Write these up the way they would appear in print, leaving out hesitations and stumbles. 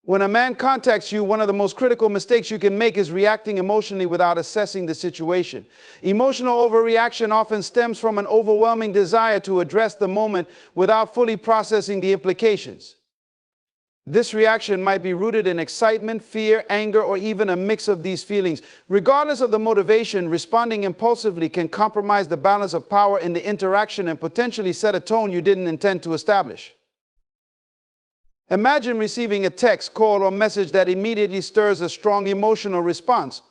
When a man contacts you, one of the most critical mistakes you can make is reacting emotionally without assessing the situation. Emotional overreaction often stems from an overwhelming desire to address the moment without fully processing the implications. This reaction might be rooted in excitement, fear, anger, or even a mix of these feelings. Regardless of the motivation, responding impulsively can compromise the balance of power in the interaction and potentially set a tone you didn't intend to establish. Imagine receiving a text, call, or message that immediately stirs a strong emotional response.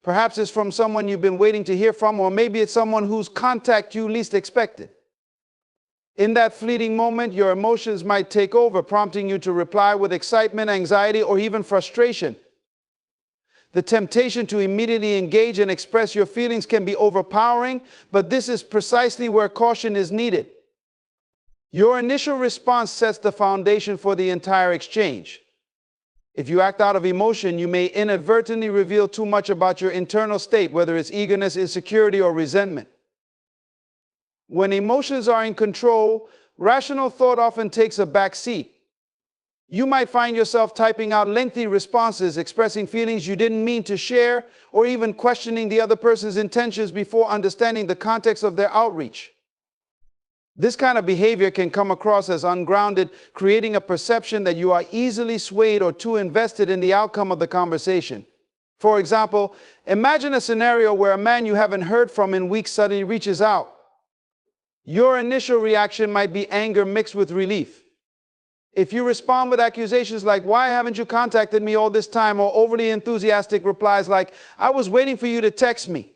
Perhaps it's from someone you've been waiting to hear from, or maybe it's someone whose contact you least expected. In that fleeting moment, your emotions might take over, prompting you to reply with excitement, anxiety, or even frustration. The temptation to immediately engage and express your feelings can be overpowering, but this is precisely where caution is needed. Your initial response sets the foundation for the entire exchange. If you act out of emotion, you may inadvertently reveal too much about your internal state, whether it's eagerness, insecurity, or resentment. When emotions are in control, rational thought often takes a back seat. You might find yourself typing out lengthy responses, expressing feelings you didn't mean to share, or even questioning the other person's intentions before understanding the context of their outreach. This kind of behavior can come across as ungrounded, creating a perception that you are easily swayed or too invested in the outcome of the conversation. For example, imagine a scenario where a man you haven't heard from in weeks suddenly reaches out. Your initial reaction might be anger mixed with relief. If you respond with accusations like, "Why haven't you contacted me all this time?" or overly enthusiastic replies like, "I was waiting for you to text me,"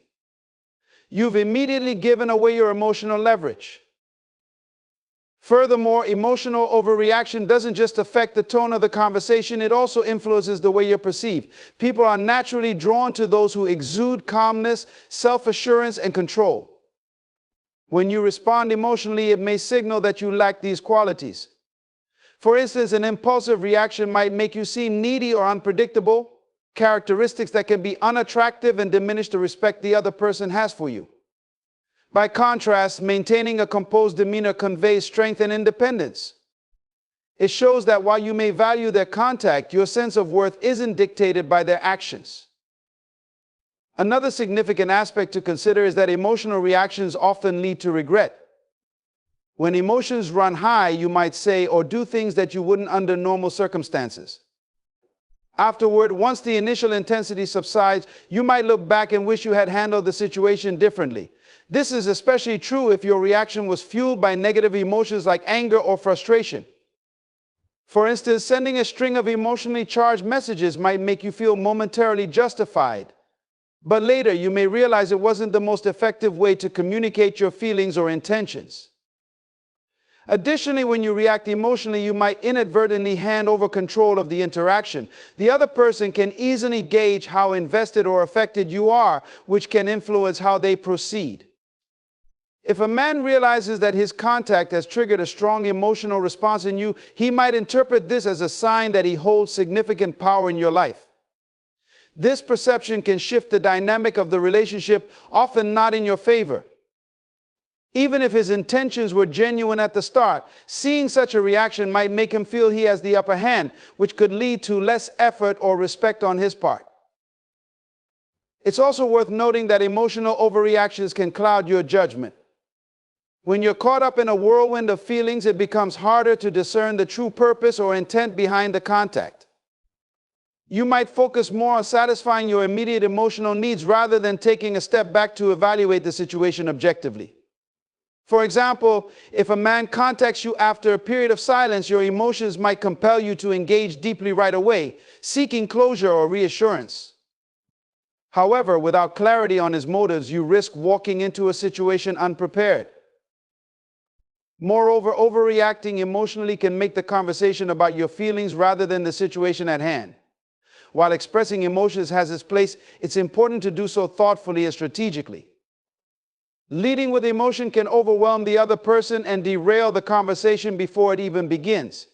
you've immediately given away your emotional leverage. Furthermore, emotional overreaction doesn't just affect the tone of the conversation, it also influences the way you're perceived. People are naturally drawn to those who exude calmness, self-assurance, and control. When you respond emotionally, it may signal that you lack these qualities. For instance, an impulsive reaction might make you seem needy or unpredictable, characteristics that can be unattractive and diminish the respect the other person has for you. By contrast, maintaining a composed demeanor conveys strength and independence. It shows that while you may value their contact, your sense of worth isn't dictated by their actions. Another significant aspect to consider is that emotional reactions often lead to regret. When emotions run high, you might say or do things that you wouldn't under normal circumstances. Afterward, once the initial intensity subsides, you might look back and wish you had handled the situation differently. This is especially true if your reaction was fueled by negative emotions like anger or frustration. For instance, sending a string of emotionally charged messages might make you feel momentarily justified, but later you may realize it wasn't the most effective way to communicate your feelings or intentions. Additionally, when you react emotionally, you might inadvertently hand over control of the interaction. The other person can easily gauge how invested or affected you are, which can influence how they proceed. If a man realizes that his contact has triggered a strong emotional response in you, he might interpret this as a sign that he holds significant power in your life. This perception can shift the dynamic of the relationship, often not in your favor. Even if his intentions were genuine at the start, seeing such a reaction might make him feel he has the upper hand, which could lead to less effort or respect on his part. It's also worth noting that emotional overreactions can cloud your judgment. When you're caught up in a whirlwind of feelings, it becomes harder to discern the true purpose or intent behind the contact. You might focus more on satisfying your immediate emotional needs rather than taking a step back to evaluate the situation objectively. For example, if a man contacts you after a period of silence, your emotions might compel you to engage deeply right away, seeking closure or reassurance. However, without clarity on his motives, you risk walking into a situation unprepared. Moreover, overreacting emotionally can make the conversation about your feelings rather than the situation at hand. While expressing emotions has its place, it's important to do so thoughtfully and strategically. Leading with emotion can overwhelm the other person and derail the conversation before it even begins.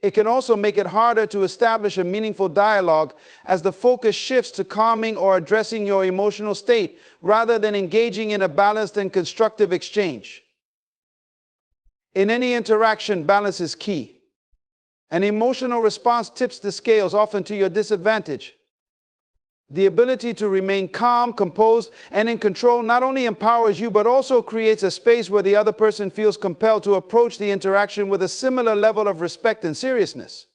It can also make it harder to establish a meaningful dialogue as the focus shifts to calming or addressing your emotional state rather than engaging in a balanced and constructive exchange. In any interaction, balance is key. An emotional response tips the scales, often to your disadvantage. The ability to remain calm, composed, and in control not only empowers you, but also creates a space where the other person feels compelled to approach the interaction with a similar level of respect and seriousness.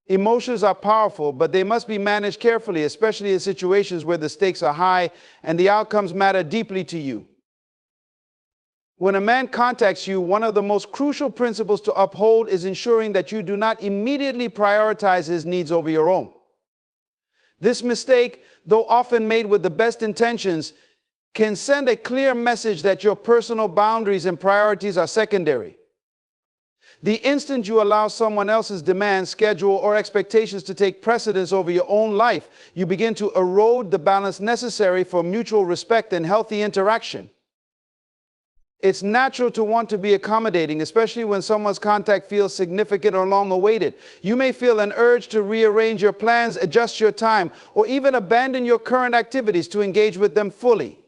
Emotions are powerful, but they must be managed carefully, especially in situations where the stakes are high and the outcomes matter deeply to you. When a man contacts you, one of the most crucial principles to uphold is ensuring that you do not immediately prioritize his needs over your own. This mistake, though often made with the best intentions, can send a clear message that your personal boundaries and priorities are secondary. The instant you allow someone else's demands, schedule, or expectations to take precedence over your own life, you begin to erode the balance necessary for mutual respect and healthy interaction. It's natural to want to be accommodating, especially when someone's contact feels significant or long-awaited. You may feel an urge to rearrange your plans, adjust your time, or even abandon your current activities to engage with them fully.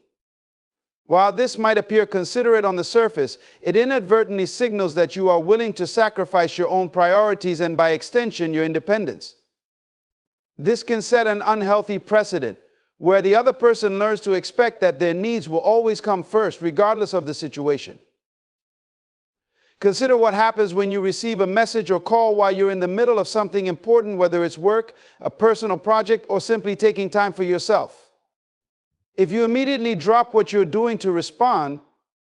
While this might appear considerate on the surface, it inadvertently signals that you are willing to sacrifice your own priorities and, by extension, your independence. This can set an unhealthy precedent, where the other person learns to expect that their needs will always come first, regardless of the situation. Consider what happens when you receive a message or call while you're in the middle of something important, whether it's work, a personal project, or simply taking time for yourself. If you immediately drop what you're doing to respond,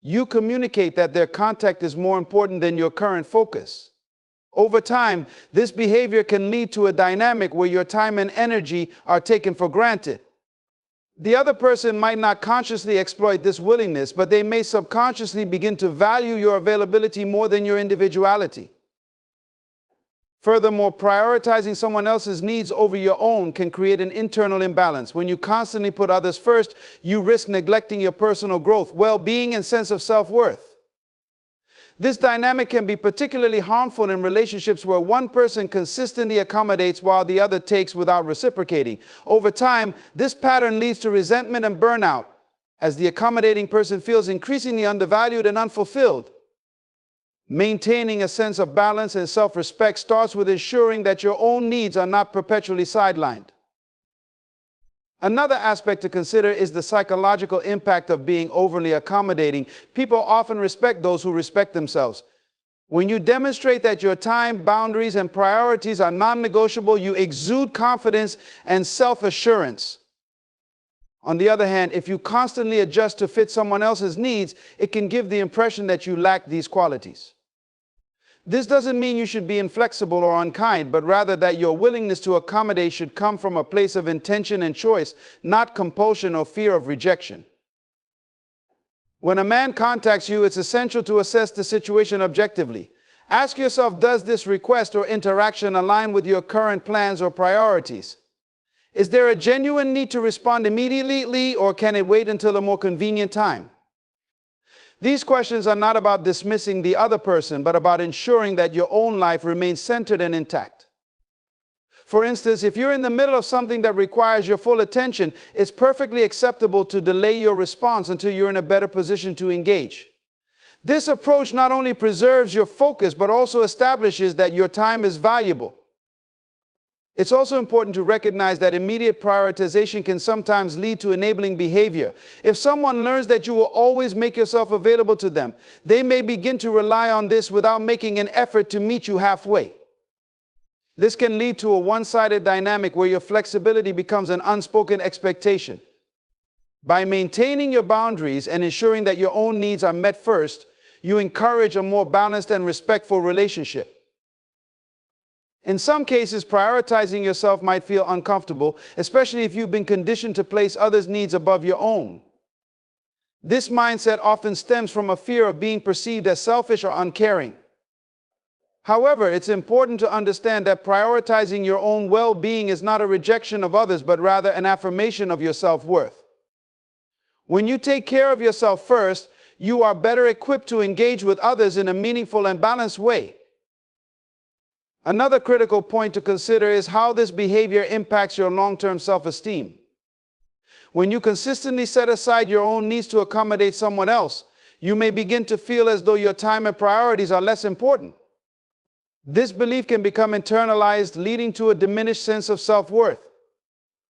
you communicate that their contact is more important than your current focus. Over time, this behavior can lead to a dynamic where your time and energy are taken for granted. The other person might not consciously exploit this willingness, but they may subconsciously begin to value your availability more than your individuality. Furthermore, prioritizing someone else's needs over your own can create an internal imbalance. When you constantly put others first, you risk neglecting your personal growth, well-being, and sense of self-worth. This dynamic can be particularly harmful in relationships where one person consistently accommodates while the other takes without reciprocating. Over time, this pattern leads to resentment and burnout, as the accommodating person feels increasingly undervalued and unfulfilled. Maintaining a sense of balance and self-respect starts with ensuring that your own needs are not perpetually sidelined. Another aspect to consider is the psychological impact of being overly accommodating. People often respect those who respect themselves. When you demonstrate that your time, boundaries, and priorities are non-negotiable, you exude confidence and self-assurance. On the other hand, if you constantly adjust to fit someone else's needs, it can give the impression that you lack these qualities. This doesn't mean you should be inflexible or unkind, but rather that your willingness to accommodate should come from a place of intention and choice, not compulsion or fear of rejection. When a man contacts you, it's essential to assess the situation objectively. Ask yourself, does this request or interaction align with your current plans or priorities? Is there a genuine need to respond immediately, or can it wait until a more convenient time? These questions are not about dismissing the other person, but about ensuring that your own life remains centered and intact. For instance, if you're in the middle of something that requires your full attention, it's perfectly acceptable to delay your response until you're in a better position to engage. This approach not only preserves your focus, but also establishes that your time is valuable. It's also important to recognize that immediate prioritization can sometimes lead to enabling behavior. If someone learns that you will always make yourself available to them, they may begin to rely on this without making an effort to meet you halfway. This can lead to a one-sided dynamic where your flexibility becomes an unspoken expectation. By maintaining your boundaries and ensuring that your own needs are met first, you encourage a more balanced and respectful relationship. In some cases, prioritizing yourself might feel uncomfortable, especially if you've been conditioned to place others' needs above your own. This mindset often stems from a fear of being perceived as selfish or uncaring. However, it's important to understand that prioritizing your own well-being is not a rejection of others, but rather an affirmation of your self-worth. When you take care of yourself first, you are better equipped to engage with others in a meaningful and balanced way. Another critical point to consider is how this behavior impacts your long-term self-esteem. When you consistently set aside your own needs to accommodate someone else, you may begin to feel as though your time and priorities are less important. This belief can become internalized, leading to a diminished sense of self-worth.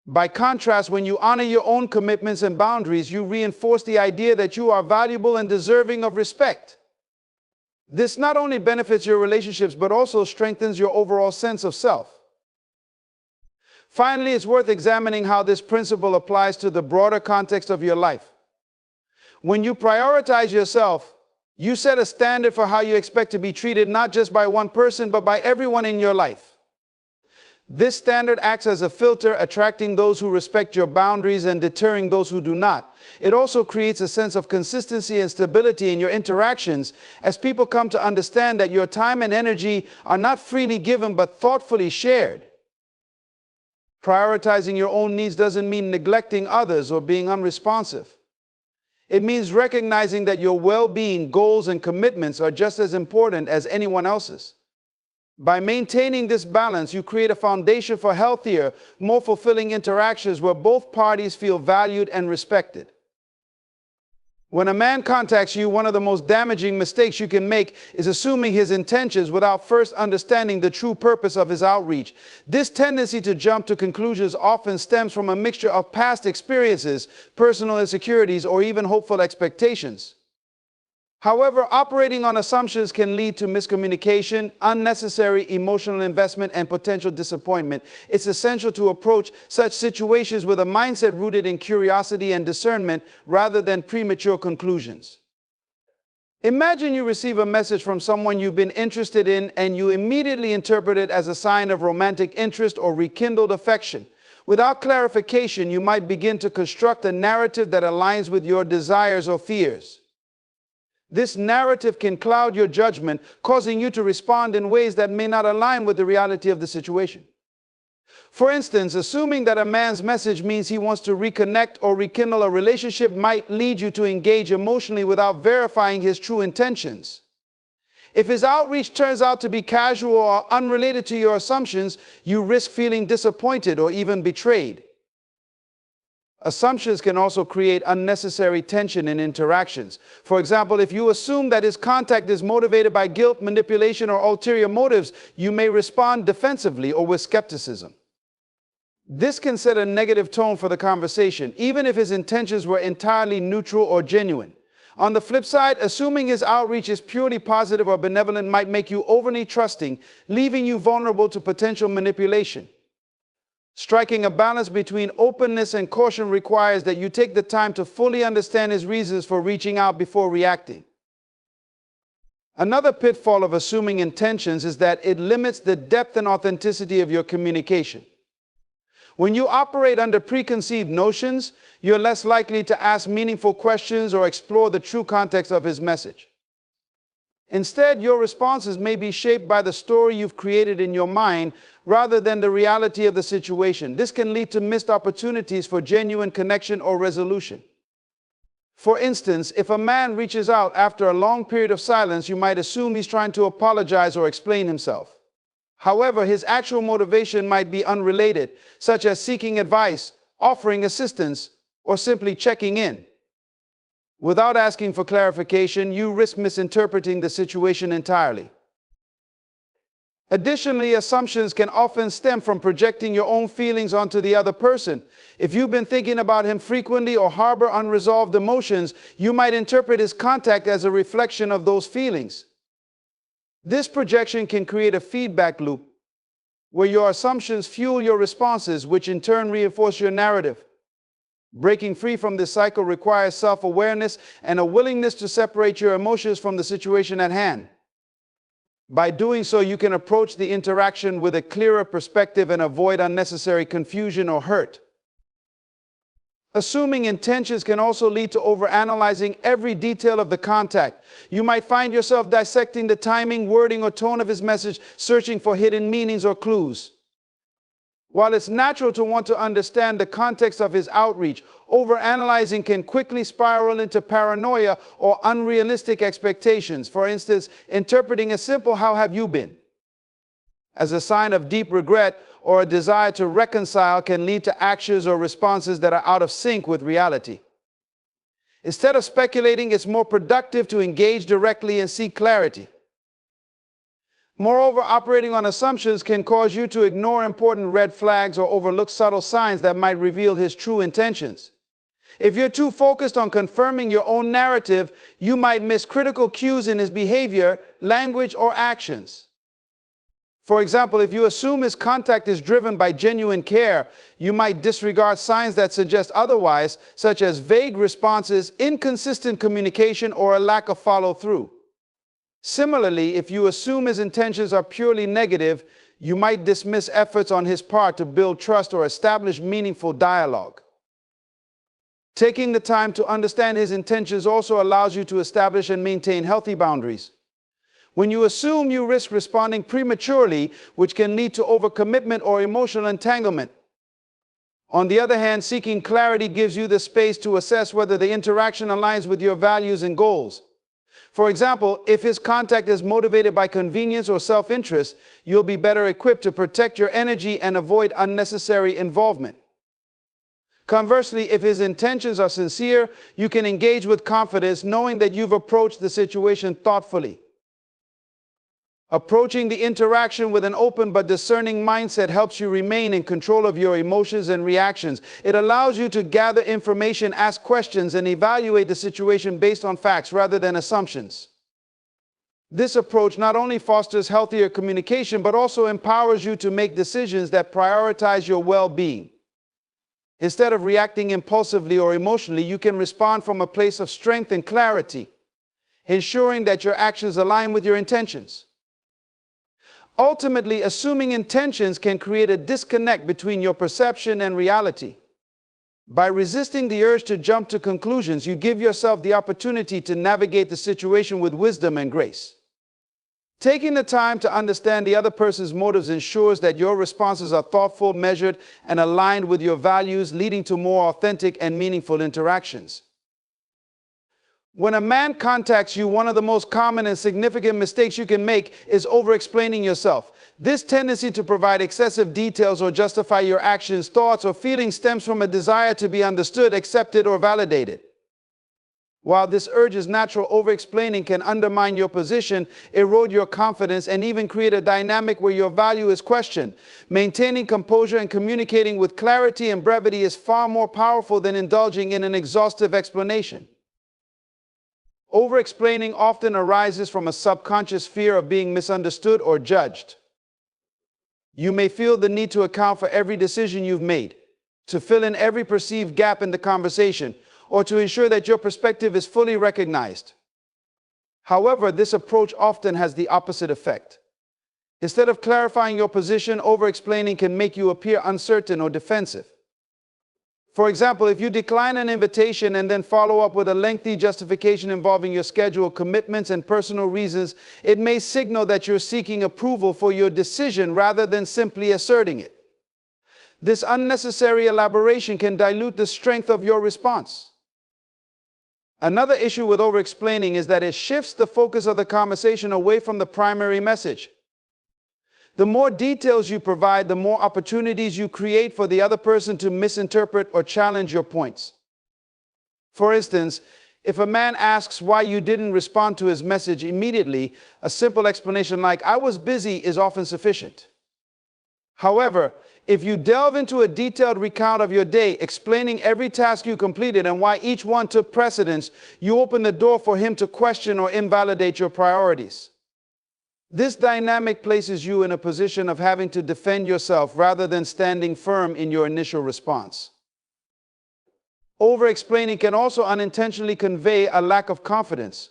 By contrast, when you honor your own commitments and boundaries, you reinforce the idea that you are valuable and deserving of respect. This not only benefits your relationships, but also strengthens your overall sense of self. Finally, it's worth examining how this principle applies to the broader context of your life. When you prioritize yourself, you set a standard for how you expect to be treated, not just by one person, but by everyone in your life. This standard acts as a filter, attracting those who respect your boundaries and deterring those who do not. It also creates a sense of consistency and stability in your interactions, as people come to understand that your time and energy are not freely given but thoughtfully shared. Prioritizing your own needs doesn't mean neglecting others or being unresponsive. It means recognizing that your well-being, goals, and commitments are just as important as anyone else's. By maintaining this balance, you create a foundation for healthier, more fulfilling interactions where both parties feel valued and respected. When a man contacts you, one of the most damaging mistakes you can make is assuming his intentions without first understanding the true purpose of his outreach. This tendency to jump to conclusions often stems from a mixture of past experiences, personal insecurities, or even hopeful expectations. However, operating on assumptions can lead to miscommunication, unnecessary emotional investment, and potential disappointment. It's essential to approach such situations with a mindset rooted in curiosity and discernment rather than premature conclusions. Imagine you receive a message from someone you've been interested in and you immediately interpret it as a sign of romantic interest or rekindled affection. Without clarification, you might begin to construct a narrative that aligns with your desires or fears. This narrative can cloud your judgment, causing you to respond in ways that may not align with the reality of the situation. For instance, assuming that a man's message means he wants to reconnect or rekindle a relationship might lead you to engage emotionally without verifying his true intentions. If his outreach turns out to be casual or unrelated to your assumptions, you risk feeling disappointed or even betrayed. Assumptions can also create unnecessary tension in interactions. For example, if you assume that his contact is motivated by guilt, manipulation, or ulterior motives, you may respond defensively or with skepticism. This can set a negative tone for the conversation, even if his intentions were entirely neutral or genuine. On the flip side, assuming his outreach is purely positive or benevolent might make you overly trusting, leaving you vulnerable to potential manipulation. Striking a balance between openness and caution requires that you take the time to fully understand his reasons for reaching out before reacting. Another pitfall of assuming intentions is that it limits the depth and authenticity of your communication. When you operate under preconceived notions, you're less likely to ask meaningful questions or explore the true context of his message. Instead, your responses may be shaped by the story you've created in your mind rather than the reality of the situation. This can lead to missed opportunities for genuine connection or resolution. For instance, if a man reaches out after a long period of silence, you might assume he's trying to apologize or explain himself. However, his actual motivation might be unrelated, such as seeking advice, offering assistance, or simply checking in. Without asking for clarification, you risk misinterpreting the situation entirely. Additionally, assumptions can often stem from projecting your own feelings onto the other person. If you've been thinking about him frequently or harbor unresolved emotions, you might interpret his contact as a reflection of those feelings. This projection can create a feedback loop where your assumptions fuel your responses, which in turn reinforce your narrative. Breaking free from this cycle requires self-awareness and a willingness to separate your emotions from the situation at hand. By doing so, you can approach the interaction with a clearer perspective and avoid unnecessary confusion or hurt. Assuming intentions can also lead to overanalyzing every detail of the contact. You might find yourself dissecting the timing, wording, or tone of his message, searching for hidden meanings or clues. While it's natural to want to understand the context of his outreach, overanalyzing can quickly spiral into paranoia or unrealistic expectations. For instance, interpreting a simple "how have you been?" as a sign of deep regret or a desire to reconcile can lead to actions or responses that are out of sync with reality. Instead of speculating, it's more productive to engage directly and seek clarity. Moreover, operating on assumptions can cause you to ignore important red flags or overlook subtle signs that might reveal his true intentions. If you're too focused on confirming your own narrative, you might miss critical cues in his behavior, language, or actions. For example, if you assume his contact is driven by genuine care, you might disregard signs that suggest otherwise, such as vague responses, inconsistent communication, or a lack of follow-through. Similarly, if you assume his intentions are purely negative, you might dismiss efforts on his part to build trust or establish meaningful dialogue. Taking the time to understand his intentions also allows you to establish and maintain healthy boundaries. When you assume, you risk responding prematurely, which can lead to overcommitment or emotional entanglement. On the other hand, seeking clarity gives you the space to assess whether the interaction aligns with your values and goals. For example, if his contact is motivated by convenience or self-interest, you'll be better equipped to protect your energy and avoid unnecessary involvement. Conversely, if his intentions are sincere, you can engage with confidence, knowing that you've approached the situation thoughtfully. Approaching the interaction with an open but discerning mindset helps you remain in control of your emotions and reactions. It allows you to gather information, ask questions, and evaluate the situation based on facts rather than assumptions. This approach not only fosters healthier communication, but also empowers you to make decisions that prioritize your well-being. Instead of reacting impulsively or emotionally, you can respond from a place of strength and clarity, ensuring that your actions align with your intentions. Ultimately, assuming intentions can create a disconnect between your perception and reality. By resisting the urge to jump to conclusions, you give yourself the opportunity to navigate the situation with wisdom and grace. Taking the time to understand the other person's motives ensures that your responses are thoughtful, measured, and aligned with your values, leading to more authentic and meaningful interactions. When a man contacts you, one of the most common and significant mistakes you can make is over-explaining yourself. This tendency to provide excessive details or justify your actions, thoughts, or feelings stems from a desire to be understood, accepted, or validated. While this urge is natural, over-explaining can undermine your position, erode your confidence, and even create a dynamic where your value is questioned. Maintaining composure and communicating with clarity and brevity is far more powerful than indulging in an exhaustive explanation. Over-explaining often arises from a subconscious fear of being misunderstood or judged. You may feel the need to account for every decision you've made, to fill in every perceived gap in the conversation, or to ensure that your perspective is fully recognized. However, this approach often has the opposite effect. Instead of clarifying your position, over-explaining can make you appear uncertain or defensive. For example, if you decline an invitation and then follow up with a lengthy justification involving your schedule, commitments, and personal reasons, it may signal that you're seeking approval for your decision rather than simply asserting it. This unnecessary elaboration can dilute the strength of your response. Another issue with over-explaining is that it shifts the focus of the conversation away from the primary message. The more details you provide, the more opportunities you create for the other person to misinterpret or challenge your points. For instance, if a man asks why you didn't respond to his message immediately, a simple explanation like, "I was busy," is often sufficient. However, if you delve into a detailed recount of your day, explaining every task you completed and why each one took precedence, you open the door for him to question or invalidate your priorities. This dynamic places you in a position of having to defend yourself rather than standing firm in your initial response. Over-explaining can also unintentionally convey a lack of confidence.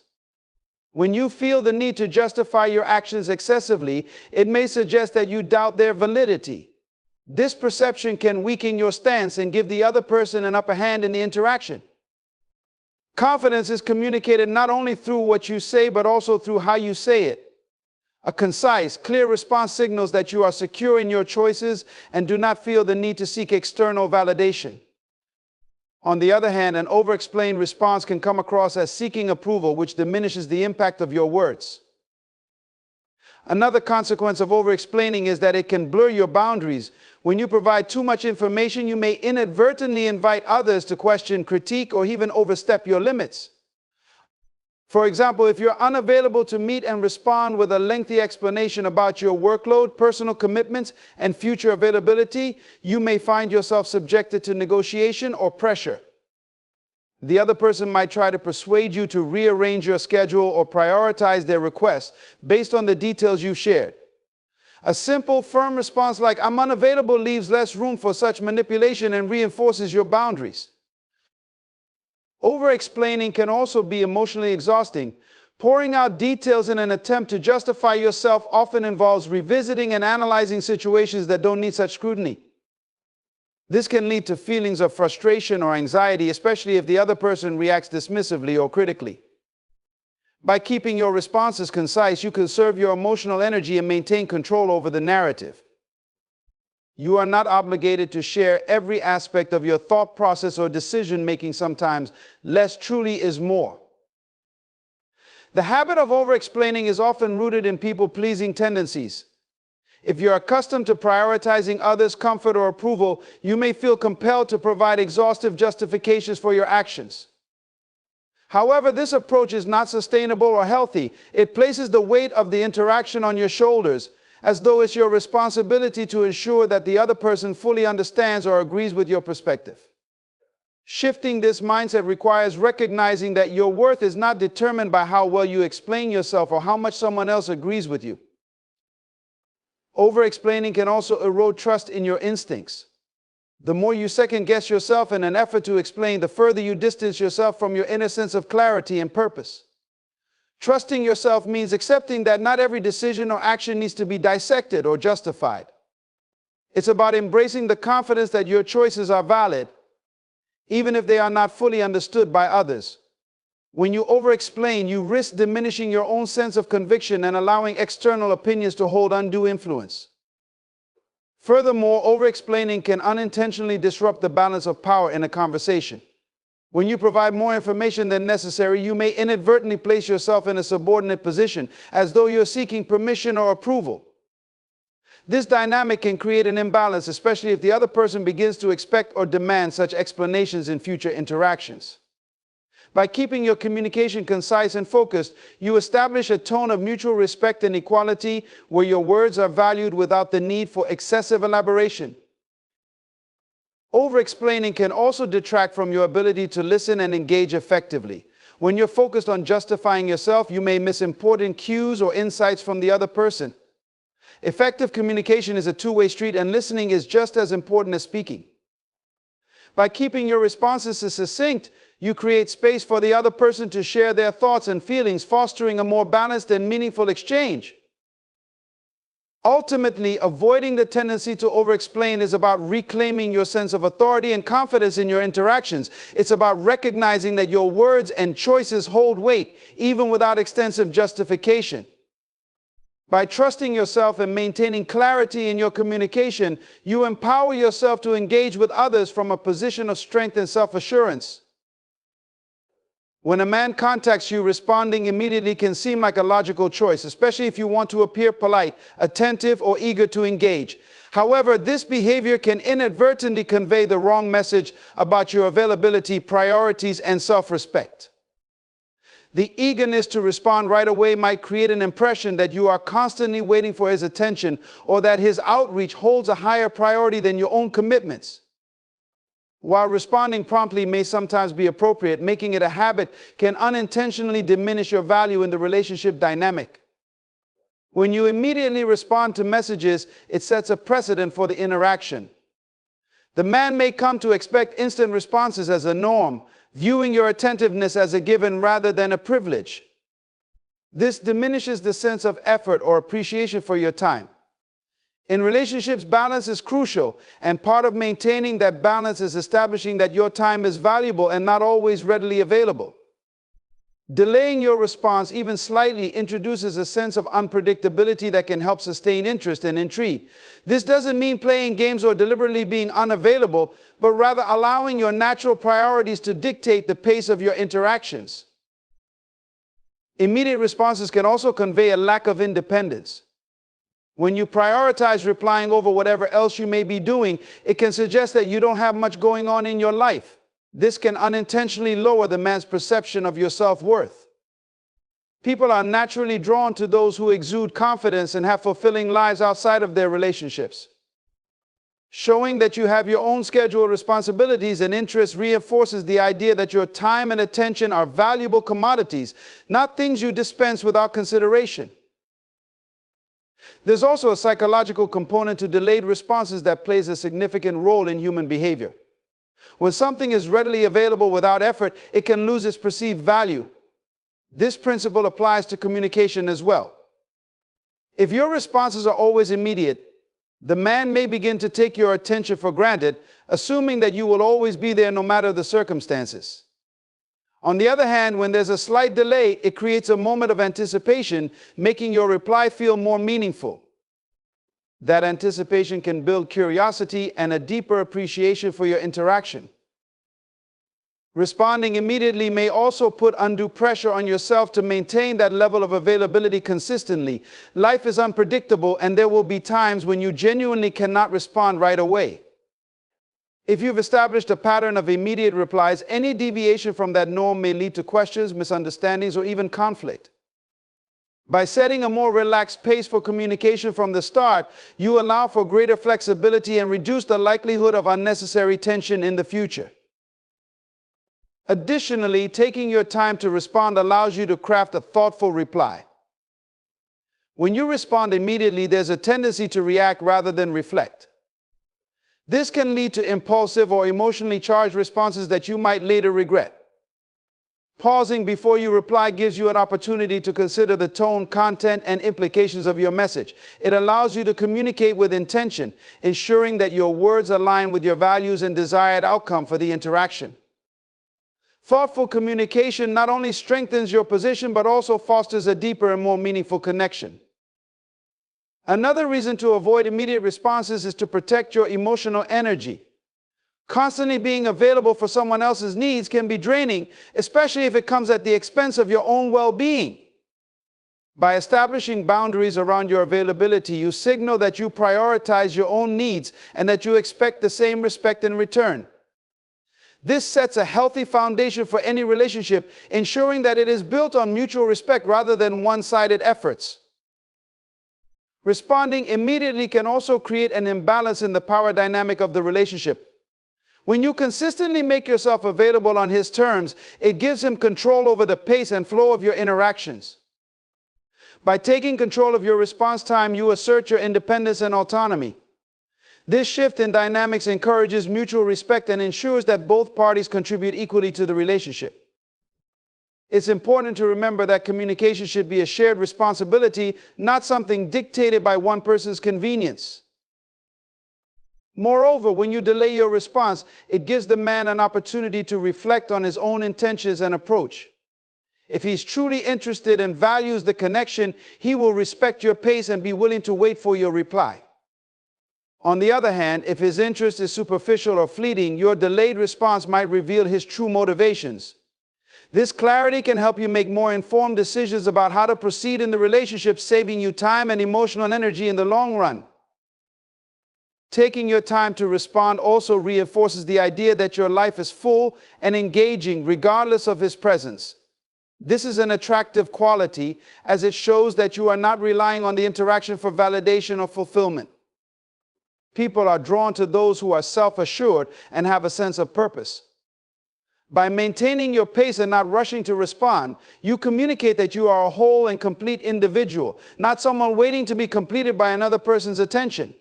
When you feel the need to justify your actions excessively, it may suggest that you doubt their validity. This perception can weaken your stance and give the other person an upper hand in the interaction. Confidence is communicated not only through what you say, but also through how you say it. A concise, clear response signals that you are secure in your choices and do not feel the need to seek external validation. On the other hand, an over-explained response can come across as seeking approval, which diminishes the impact of your words. Another consequence of over-explaining is that it can blur your boundaries. When you provide too much information, you may inadvertently invite others to question, critique, or even overstep your limits. For example, if you're unavailable to meet and respond with a lengthy explanation about your workload, personal commitments, and future availability, you may find yourself subjected to negotiation or pressure. The other person might try to persuade you to rearrange your schedule or prioritize their requests based on the details you shared. A simple, firm response like "I'm unavailable" leaves less room for such manipulation and reinforces your boundaries. Over-explaining can also be emotionally exhausting. Pouring out details in an attempt to justify yourself often involves revisiting and analyzing situations that don't need such scrutiny. This can lead to feelings of frustration or anxiety, especially if the other person reacts dismissively or critically. By keeping your responses concise, you conserve your emotional energy and maintain control over the narrative. You are not obligated to share every aspect of your thought process or decision-making. Sometimes less truly is more. The habit of over-explaining is often rooted in people-pleasing tendencies. If you're accustomed to prioritizing others' comfort or approval, you may feel compelled to provide exhaustive justifications for your actions. However, this approach is not sustainable or healthy. It places the weight of the interaction on your shoulders, as though it's your responsibility to ensure that the other person fully understands or agrees with your perspective. Shifting this mindset requires recognizing that your worth is not determined by how well you explain yourself or how much someone else agrees with you. Over-explaining can also erode trust in your instincts. The more you second-guess yourself in an effort to explain, the further you distance yourself from your inner sense of clarity and purpose. Trusting yourself means accepting that not every decision or action needs to be dissected or justified. It's about embracing the confidence that your choices are valid, even if they are not fully understood by others. When you over-explain, you risk diminishing your own sense of conviction and allowing external opinions to hold undue influence. Furthermore, over-explaining can unintentionally disrupt the balance of power in a conversation. When you provide more information than necessary, you may inadvertently place yourself in a subordinate position, as though you're seeking permission or approval. This dynamic can create an imbalance, especially if the other person begins to expect or demand such explanations in future interactions. By keeping your communication concise and focused, you establish a tone of mutual respect and equality where your words are valued without the need for excessive elaboration. Over-explaining can also detract from your ability to listen and engage effectively. When you're focused on justifying yourself, you may miss important cues or insights from the other person. Effective communication is a two-way street, and listening is just as important as speaking. By keeping your responses succinct, you create space for the other person to share their thoughts and feelings, fostering a more balanced and meaningful exchange. Ultimately, avoiding the tendency to over-explain is about reclaiming your sense of authority and confidence in your interactions. It's about recognizing that your words and choices hold weight, even without extensive justification. By trusting yourself and maintaining clarity in your communication, you empower yourself to engage with others from a position of strength and self-assurance. When a man contacts you, responding immediately can seem like a logical choice, especially if you want to appear polite, attentive, or eager to engage. However, this behavior can inadvertently convey the wrong message about your availability, priorities, and self-respect. The eagerness to respond right away might create an impression that you are constantly waiting for his attention, or that his outreach holds a higher priority than your own commitments. While responding promptly may sometimes be appropriate, making it a habit can unintentionally diminish your value in the relationship dynamic. When you immediately respond to messages, it sets a precedent for the interaction. The man may come to expect instant responses as a norm, viewing your attentiveness as a given rather than a privilege. This diminishes the sense of effort or appreciation for your time. In relationships, balance is crucial, and part of maintaining that balance is establishing that your time is valuable and not always readily available. Delaying your response even slightly introduces a sense of unpredictability that can help sustain interest and intrigue. This doesn't mean playing games or deliberately being unavailable, but rather allowing your natural priorities to dictate the pace of your interactions. Immediate responses can also convey a lack of independence. When you prioritize replying over whatever else you may be doing, it can suggest that you don't have much going on in your life. This can unintentionally lower the man's perception of your self-worth. People are naturally drawn to those who exude confidence and have fulfilling lives outside of their relationships. Showing that you have your own schedule, responsibilities, and interests reinforces the idea that your time and attention are valuable commodities, not things you dispense without consideration. There's also a psychological component to delayed responses that plays a significant role in human behavior. When something is readily available without effort, it can lose its perceived value. This principle applies to communication as well. If your responses are always immediate, the man may begin to take your attention for granted, assuming that you will always be there no matter the circumstances. On the other hand, when there's a slight delay, it creates a moment of anticipation, making your reply feel more meaningful. That anticipation can build curiosity and a deeper appreciation for your interaction. Responding immediately may also put undue pressure on yourself to maintain that level of availability consistently. Life is unpredictable, and there will be times when you genuinely cannot respond right away. If you've established a pattern of immediate replies, any deviation from that norm may lead to questions, misunderstandings, or even conflict. By setting a more relaxed pace for communication from the start, you allow for greater flexibility and reduce the likelihood of unnecessary tension in the future. Additionally, taking your time to respond allows you to craft a thoughtful reply. When you respond immediately, there's a tendency to react rather than reflect. This can lead to impulsive or emotionally charged responses that you might later regret. Pausing before you reply gives you an opportunity to consider the tone, content, and implications of your message. It allows you to communicate with intention, ensuring that your words align with your values and desired outcome for the interaction. Thoughtful communication not only strengthens your position, but also fosters a deeper and more meaningful connection. Another reason to avoid immediate responses is to protect your emotional energy. Constantly being available for someone else's needs can be draining, especially if it comes at the expense of your own well-being. By establishing boundaries around your availability, you signal that you prioritize your own needs and that you expect the same respect in return. This sets a healthy foundation for any relationship, ensuring that it is built on mutual respect rather than one-sided efforts. Responding immediately can also create an imbalance in the power dynamic of the relationship. When you consistently make yourself available on his terms, it gives him control over the pace and flow of your interactions. By taking control of your response time, you assert your independence and autonomy. This shift in dynamics encourages mutual respect and ensures that both parties contribute equally to the relationship. It's important to remember that communication should be a shared responsibility, not something dictated by one person's convenience. Moreover, when you delay your response, it gives the man an opportunity to reflect on his own intentions and approach. If he's truly interested and values the connection, he will respect your pace and be willing to wait for your reply. On the other hand, if his interest is superficial or fleeting, your delayed response might reveal his true motivations. This clarity can help you make more informed decisions about how to proceed in the relationship, saving you time and emotional energy in the long run. Taking your time to respond also reinforces the idea that your life is full and engaging regardless of his presence. This is an attractive quality, as it shows that you are not relying on the interaction for validation or fulfillment. People are drawn to those who are self-assured and have a sense of purpose. By maintaining your pace and not rushing to respond, you communicate that you are a whole and complete individual, not someone waiting to be completed by another person's attention.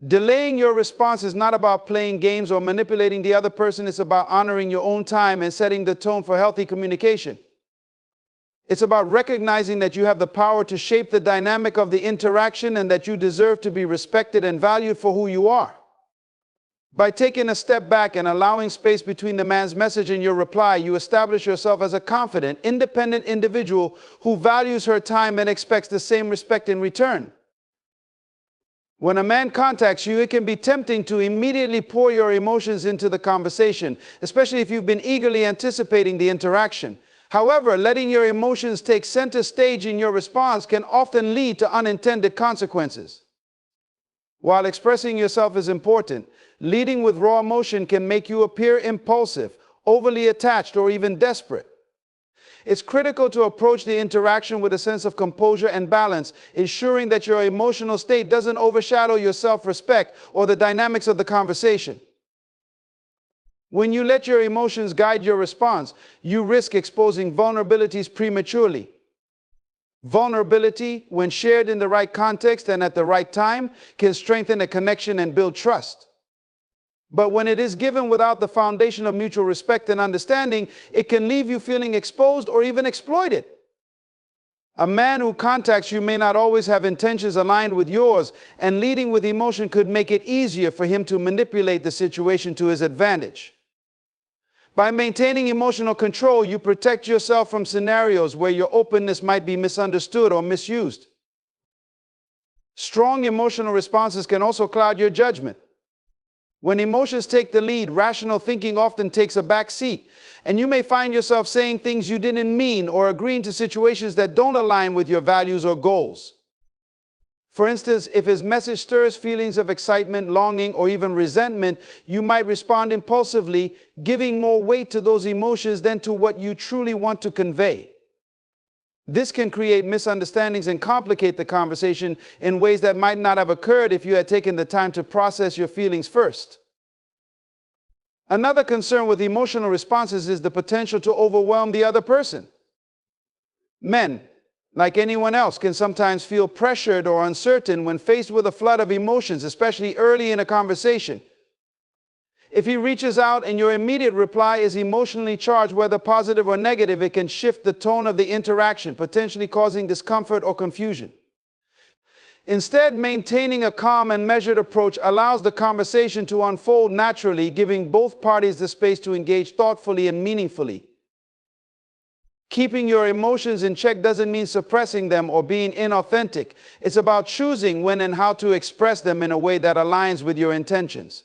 Delaying your response is not about playing games or manipulating the other person. It's about honoring your own time and setting the tone for healthy communication. It's about recognizing that you have the power to shape the dynamic of the interaction and that you deserve to be respected and valued for who you are. By taking a step back and allowing space between the man's message and your reply, you establish yourself as a confident, independent individual who values her time and expects the same respect in return. When a man contacts you, it can be tempting to immediately pour your emotions into the conversation, especially if you've been eagerly anticipating the interaction. However, letting your emotions take center stage in your response can often lead to unintended consequences. While expressing yourself is important, leading with raw emotion can make you appear impulsive, overly attached, or even desperate. It's critical to approach the interaction with a sense of composure and balance, ensuring that your emotional state doesn't overshadow your self-respect or the dynamics of the conversation. When you let your emotions guide your response, you risk exposing vulnerabilities prematurely. Vulnerability, when shared in the right context and at the right time, can strengthen a connection and build trust. But when it is given without the foundation of mutual respect and understanding, it can leave you feeling exposed or even exploited. A man who contacts you may not always have intentions aligned with yours, and leading with emotion could make it easier for him to manipulate the situation to his advantage. By maintaining emotional control, you protect yourself from scenarios where your openness might be misunderstood or misused. Strong emotional responses can also cloud your judgment. When emotions take the lead, rational thinking often takes a back seat, and you may find yourself saying things you didn't mean or agreeing to situations that don't align with your values or goals. For instance, if his message stirs feelings of excitement, longing, or even resentment, you might respond impulsively, giving more weight to those emotions than to what you truly want to convey. This can create misunderstandings and complicate the conversation in ways that might not have occurred if you had taken the time to process your feelings first. Another concern with emotional responses is the potential to overwhelm the other person. Men, like anyone else, can sometimes feel pressured or uncertain when faced with a flood of emotions, especially early in a conversation. If he reaches out and your immediate reply is emotionally charged, whether positive or negative, it can shift the tone of the interaction, potentially causing discomfort or confusion. Instead, maintaining a calm and measured approach allows the conversation to unfold naturally, giving both parties the space to engage thoughtfully and meaningfully. Keeping your emotions in check doesn't mean suppressing them or being inauthentic. It's about choosing when and how to express them in a way that aligns with your intentions.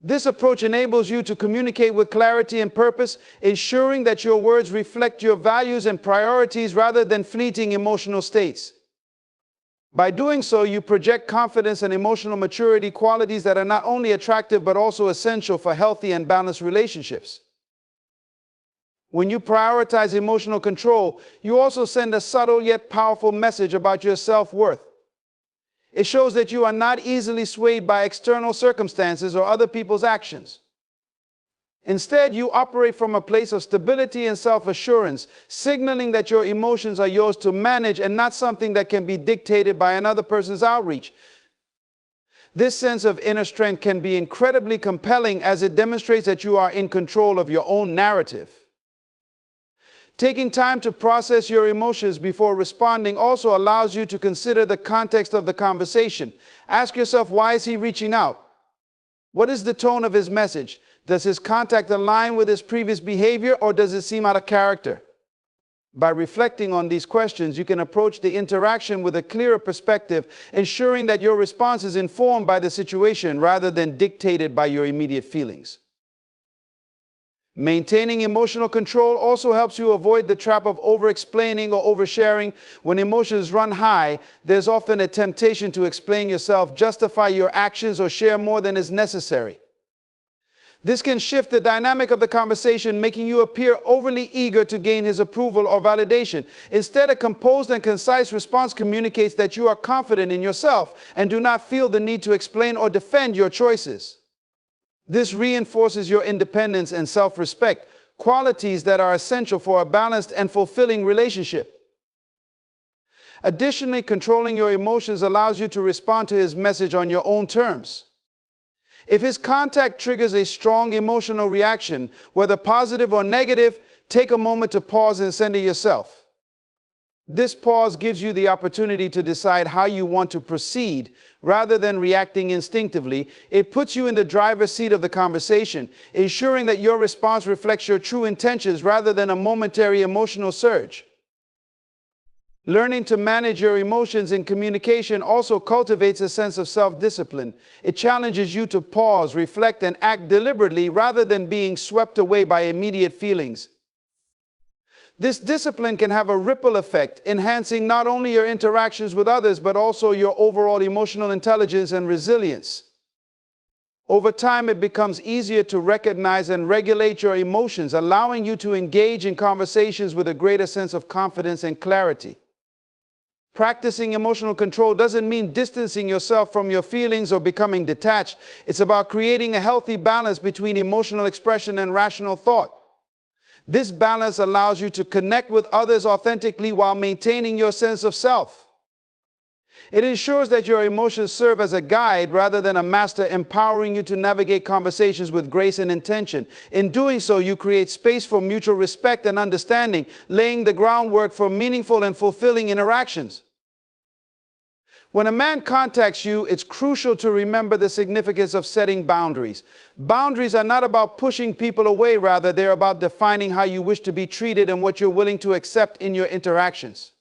This approach enables you to communicate with clarity and purpose, ensuring that your words reflect your values and priorities rather than fleeting emotional states. By doing so, you project confidence and emotional maturity, qualities that are not only attractive but also essential for healthy and balanced relationships. When you prioritize emotional control, you also send a subtle yet powerful message about your self-worth. It shows that you are not easily swayed by external circumstances or other people's actions. Instead, you operate from a place of stability and self-assurance, signaling that your emotions are yours to manage and not something that can be dictated by another person's outreach. This sense of inner strength can be incredibly compelling as it demonstrates that you are in control of your own narrative. Taking time to process your emotions before responding also allows you to consider the context of the conversation. Ask yourself, why is he reaching out? What is the tone of his message? Does his contact align with his previous behavior, or does it seem out of character? By reflecting on these questions, you can approach the interaction with a clearer perspective, ensuring that your response is informed by the situation rather than dictated by your immediate feelings. Maintaining emotional control also helps you avoid the trap of over-explaining or oversharing. When emotions run high, there's often a temptation to explain yourself, justify your actions, or share more than is necessary. This can shift the dynamic of the conversation, making you appear overly eager to gain his approval or validation. Instead, a composed and concise response communicates that you are confident in yourself and do not feel the need to explain or defend your choices. This reinforces your independence and self-respect, qualities that are essential for a balanced and fulfilling relationship. Additionally, controlling your emotions allows you to respond to his message on your own terms. If his contact triggers a strong emotional reaction, whether positive or negative, take a moment to pause and center yourself. This pause gives you the opportunity to decide how you want to proceed rather than reacting instinctively. It puts you in the driver's seat of the conversation, ensuring that your response reflects your true intentions rather than a momentary emotional surge. Learning to manage your emotions in communication also cultivates a sense of self-discipline. It challenges you to pause, reflect, and act deliberately rather than being swept away by immediate feelings. This discipline can have a ripple effect, enhancing not only your interactions with others, but also your overall emotional intelligence and resilience. Over time, it becomes easier to recognize and regulate your emotions, allowing you to engage in conversations with a greater sense of confidence and clarity. Practicing emotional control doesn't mean distancing yourself from your feelings or becoming detached. It's about creating a healthy balance between emotional expression and rational thought. This balance allows you to connect with others authentically while maintaining your sense of self. It ensures that your emotions serve as a guide rather than a master, empowering you to navigate conversations with grace and intention. In doing so, you create space for mutual respect and understanding, laying the groundwork for meaningful and fulfilling interactions. When a man contacts you, it's crucial to remember the significance of setting boundaries. Boundaries are not about pushing people away, rather, they're about defining how you wish to be treated and what you're willing to accept in your interactions.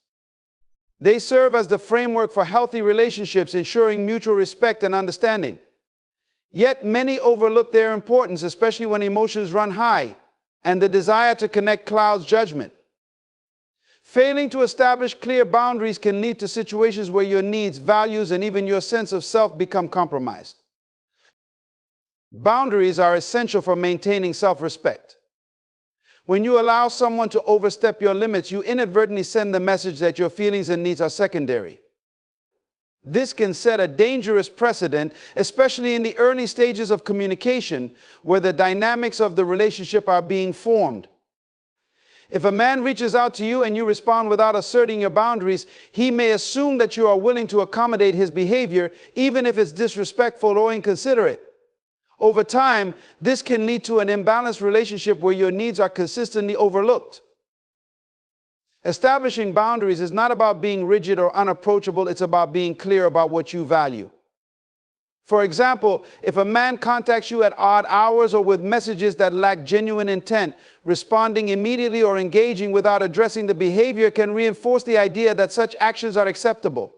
They serve as the framework for healthy relationships, ensuring mutual respect and understanding. Yet many overlook their importance, especially when emotions run high and the desire to connect clouds judgment. Failing to establish clear boundaries can lead to situations where your needs, values, and even your sense of self become compromised. Boundaries are essential for maintaining self-respect. When you allow someone to overstep your limits, you inadvertently send the message that your feelings and needs are secondary. This can set a dangerous precedent, especially in the early stages of communication, where the dynamics of the relationship are being formed. If a man reaches out to you and you respond without asserting your boundaries, he may assume that you are willing to accommodate his behavior, even if it's disrespectful or inconsiderate. Over time, this can lead to an imbalanced relationship where your needs are consistently overlooked. Establishing boundaries is not about being rigid or unapproachable, it's about being clear about what you value. For example, if a man contacts you at odd hours or with messages that lack genuine intent, responding immediately or engaging without addressing the behavior can reinforce the idea that such actions are acceptable.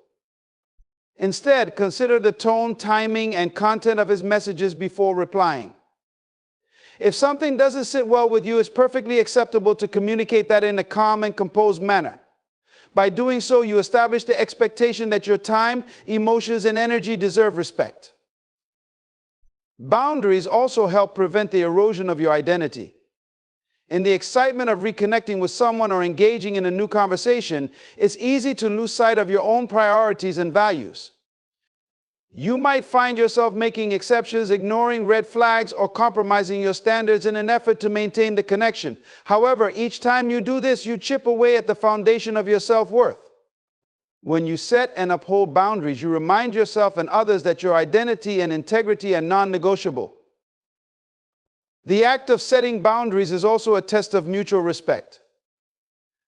Instead, consider the tone, timing, and content of his messages before replying. If something doesn't sit well with you, it's perfectly acceptable to communicate that in a calm and composed manner. By doing so, you establish the expectation that your time, emotions, and energy deserve respect. Boundaries also help prevent the erosion of your identity. In the excitement of reconnecting with someone or engaging in a new conversation, it's easy to lose sight of your own priorities and values. You might find yourself making exceptions, ignoring red flags, or compromising your standards in an effort to maintain the connection. However, each time you do this, you chip away at the foundation of your self-worth. When you set and uphold boundaries, you remind yourself and others that your identity and integrity are non-negotiable. The act of setting boundaries is also a test of mutual respect.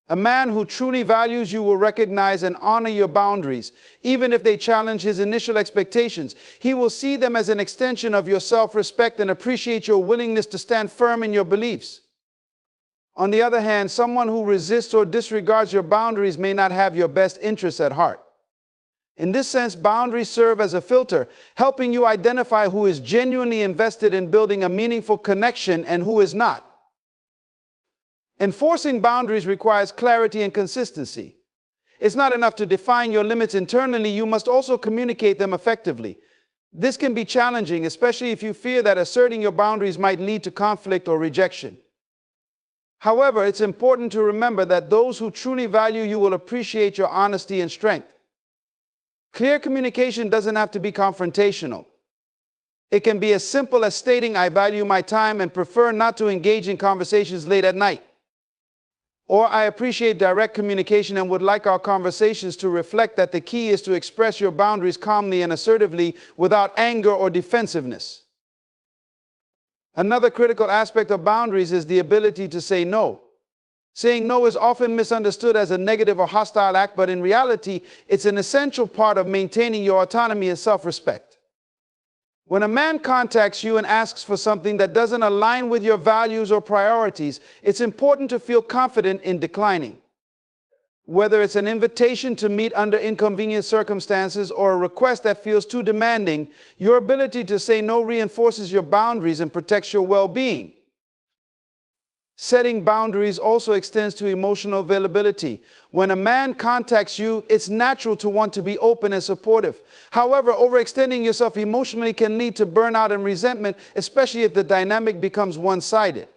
A man who truly values you will recognize and honor your boundaries, even if they challenge his initial expectations. He will see them as an extension of your self-respect and appreciate your willingness to stand firm in your beliefs. On the other hand, someone who resists or disregards your boundaries may not have your best interests at heart. In this sense, boundaries serve as a filter, helping you identify who is genuinely invested in building a meaningful connection and who is not. Enforcing boundaries requires clarity and consistency. It's not enough to define your limits internally, you must also communicate them effectively. This can be challenging, especially if you fear that asserting your boundaries might lead to conflict or rejection. However, it's important to remember that those who truly value you will appreciate your honesty and strength. Clear communication doesn't have to be confrontational. It can be as simple as stating, "I value my time and prefer not to engage in conversations late at night." Or, "I appreciate direct communication and would like our conversations to reflect that the key is to express your boundaries calmly and assertively without anger or defensiveness." Another critical aspect of boundaries is the ability to say no. Saying no is often misunderstood as a negative or hostile act, but in reality, it's an essential part of maintaining your autonomy and self-respect. When a man contacts you and asks for something that doesn't align with your values or priorities, it's important to feel confident in declining. Whether it's an invitation to meet under inconvenient circumstances or a request that feels too demanding, your ability to say no reinforces your boundaries and protects your well-being. Setting boundaries also extends to emotional availability. When a man contacts you, it's natural to want to be open and supportive. However, overextending yourself emotionally can lead to burnout and resentment, especially if the dynamic becomes one-sided.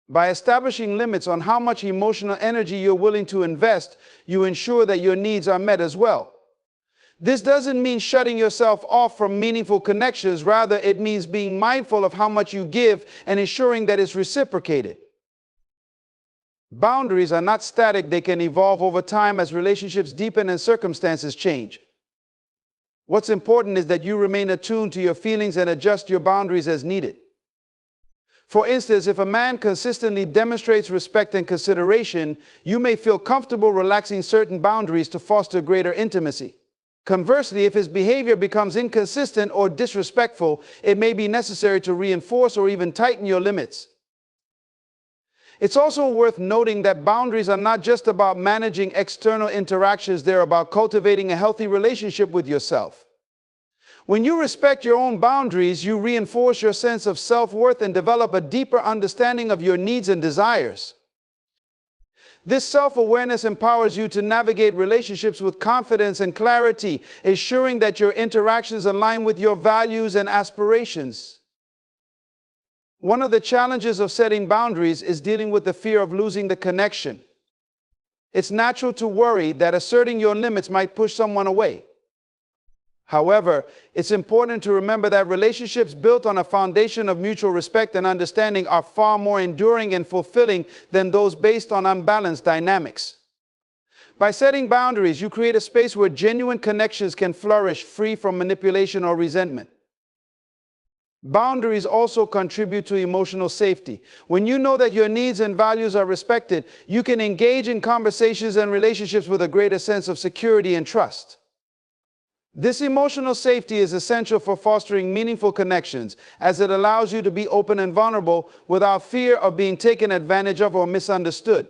By establishing limits on how much emotional energy you're willing to invest, you ensure that your needs are met as well. This doesn't mean shutting yourself off from meaningful connections. Rather, it means being mindful of how much you give and ensuring that it's reciprocated. Boundaries are not static. They can evolve over time as relationships deepen and circumstances change. What's important is that you remain attuned to your feelings and adjust your boundaries as needed. For instance, if a man consistently demonstrates respect and consideration, you may feel comfortable relaxing certain boundaries to foster greater intimacy. Conversely, if his behavior becomes inconsistent or disrespectful, it may be necessary to reinforce or even tighten your limits. It's also worth noting that boundaries are not just about managing external interactions, they're about cultivating a healthy relationship with yourself. When you respect your own boundaries, you reinforce your sense of self-worth and develop a deeper understanding of your needs and desires. This self-awareness empowers you to navigate relationships with confidence and clarity, ensuring that your interactions align with your values and aspirations. One of the challenges of setting boundaries is dealing with the fear of losing the connection. It's natural to worry that asserting your limits might push someone away. However, it's important to remember that relationships built on a foundation of mutual respect and understanding are far more enduring and fulfilling than those based on unbalanced dynamics. By setting boundaries, you create a space where genuine connections can flourish, free from manipulation or resentment. Boundaries also contribute to emotional safety. When you know that your needs and values are respected, you can engage in conversations and relationships with a greater sense of security and trust. This emotional safety is essential for fostering meaningful connections, as it allows you to be open and vulnerable without fear of being taken advantage of or misunderstood.